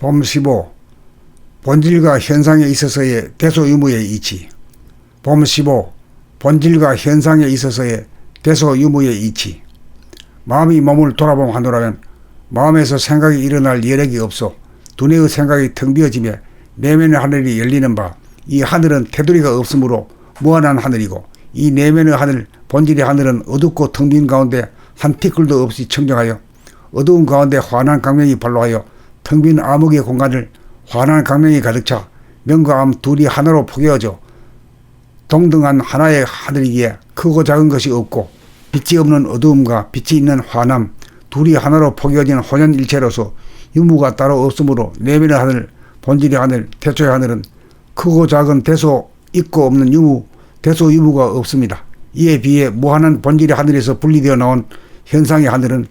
봄 15. 본질과 현상에 있어서의 대소유무의 이치. 봄 15. 본질과 현상에 있어서의 대소유무의 이치. 마음이 몸을 돌아보면 하노라면 마음에서 생각이 일어날 여력이 없어 두뇌의 생각이 텅 비어지며 내면의 하늘이 열리는 바, 이 하늘은 테두리가 없으므로 무한한 하늘이고, 이 내면의 하늘, 본질의 하늘은 어둡고 텅 빈 가운데 한 티끌도 없이 청정하여 어두운 가운데 환한 광명이 발로하여 텅 빈 암흑의 공간을 환한 광명이 가득 차 명과 암 둘이 하나로 포개어져 동등한 하나의 하늘이기에 크고 작은 것이 없고 빛이 없는 어두움과 빛이 있는 환함 둘이 하나로 포개어진 혼연일체로서 유무가 따로 없으므로 내면의 하늘, 본질의 하늘, 태초의 하늘은 크고 작은 대소 있고 없는 유무, 대소 유무가 없습니다. 이에 비해 무한한 본질의 하늘에서 분리되어 나온 현상의 하늘은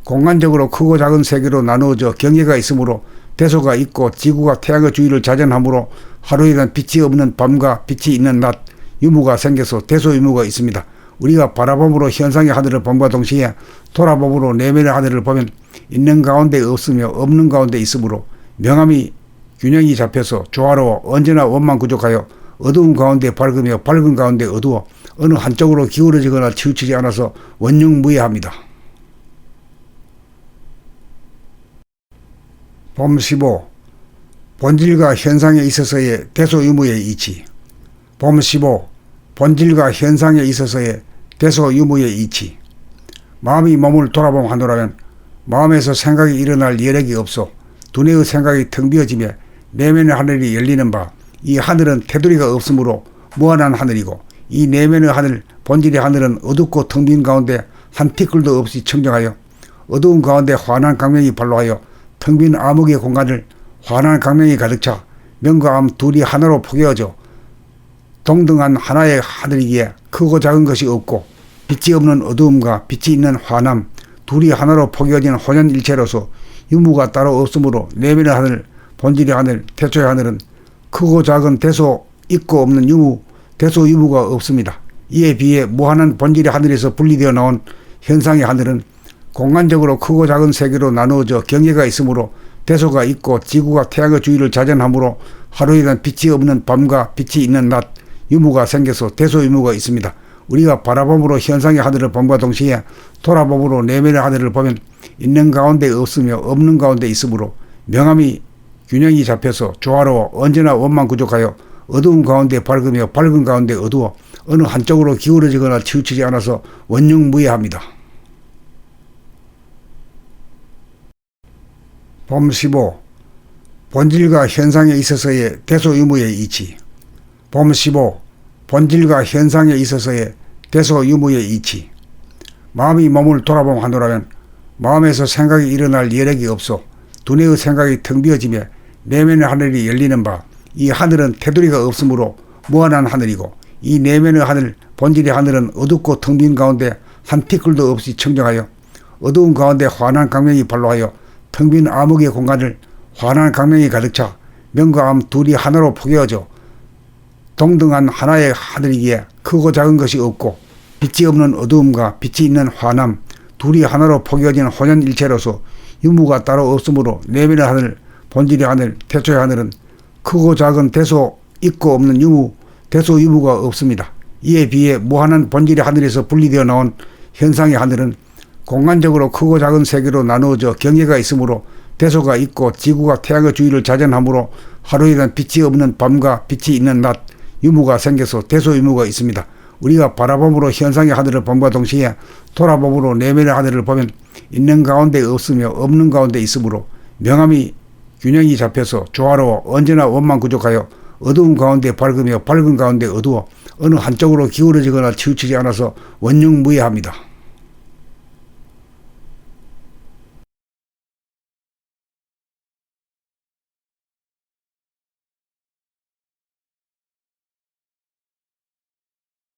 공간적으로 크고 작은 세계로 나누어져 경계가 있으므로 대소가 있고 지구가 태양의 주위를 자전하므로 하루에는 빛이 없는 밤과 빛이 있는 낮, 유무가 생겨서 대소유무가 있습니다. 우리가 바라봄으로 현상의 하늘을 봄과 동시에 돌아봄으로 내면의 하늘을 보면 있는 가운데 없으며 없는 가운데 있으므로 명암이 균형이 잡혀서 조화로워 언제나 원만 구족하여 어두운 가운데 밝으며 밝은 가운데 어두워 어느 한쪽으로 기울어지거나 치우치지 않아서 원흉무예합니다. 봄 15. 본질과 현상에 있어서의 대소유무의 이치. 봄 15. 본질과 현상에 있어서의 대소유무의 이치. 마음이 몸을 돌아보면 하노라면 마음에서 생각이 일어날 여력이 없어 두뇌의 생각이 텅 비어지며 내면의 하늘이 열리는 바, 이 하늘은 테두리가 없으므로 무한한 하늘이고, 이 내면의 하늘, 본질의 하늘은 어둡고 텅 빈 가운데 한 티끌도 없이 청정하여 어두운 가운데 환한 광명이 발로하여 텅 빈 암흑의 공간을 환한 광명이 가득 차 명과 암 둘이 하나로 포개어져 동등한 하나의 하늘이기에 크고 작은 것이 없고 빛이 없는 어두움과 빛이 있는 환함 둘이 하나로 포개어진 혼연일체로서 유무가 따로 없으므로 내면의 하늘, 본질의 하늘, 태초의 하늘은 크고 작은 대소 있고 없는 유무, 대소유무가 없습니다. 이에 비해 무한한 본질의 하늘에서 분리되어 나온 현상의 하늘은 공간적으로 크고 작은 세계로 나누어져 경계가 있으므로 대소가 있고 지구가 태양의 주위를 자전하므로 하루에는 빛이 없는 밤과 빛이 있는 낮, 유무가 생겨서 대소유무가 있습니다. 우리가 바라봄으로 현상의 하늘을 봄과 동시에 돌아봄으로 내면의 하늘을 보면 있는 가운데 없으며 없는 가운데 있으므로 명암이 균형이 잡혀서 조화로워 언제나 원만 구족하여 어두운 가운데 밝으며 밝은 가운데 어두워 어느 한쪽으로 기울어지거나 치우치지 않아서 원흉무예합니다. 봄 15. 본질과 현상에 있어서의 대소유무의 이치. 봄 15. 본질과 현상에 있어서의 대소유무의 이치. 마음이 몸을 돌아보면 하노라면 마음에서 생각이 일어날 여력이 없어 두뇌의 생각이 텅 비어지며 내면의 하늘이 열리는 바, 이 하늘은 테두리가 없으므로 무한한 하늘이고, 이 내면의 하늘, 본질의 하늘은 어둡고 텅 빈 가운데 한 티끌도 없이 청정하여 어두운 가운데 환한 광명이 발로하여 텅 빈 암흑의 공간을 환한 광명이 가득 차 명과 암 둘이 하나로 포개어져 동등한 하나의 하늘이기에 크고 작은 것이 없고 빛이 없는 어두움과 빛이 있는 환함 둘이 하나로 포개어진 혼연일체로서 유무가 따로 없으므로 내면의 하늘, 본질의 하늘, 태초의 하늘은 크고 작은 대소 있고 없는 유무, 대소유무가 없습니다. 이에 비해 무한한 본질의 하늘에서 분리되어 나온 현상의 하늘은 공간적으로 크고 작은 세계로 나누어져 경계가 있으므로 대소가 있고 지구가 태양의 주위를 자전하므로 하루에는 빛이 없는 밤과 빛이 있는 낮, 유무가 생겨서 대소유무가 있습니다. 우리가 바라봄으로 현상의 하늘을 봄과 동시에 돌아봄으로 내면의 하늘을 보면 있는 가운데 없으며 없는 가운데 있으므로 명암이 균형이 잡혀서 조화로워 언제나 원만 구족하여 어두운 가운데 밝으며 밝은 가운데 어두워 어느 한쪽으로 기울어지거나 치우치지 않아서 원흉무예합니다.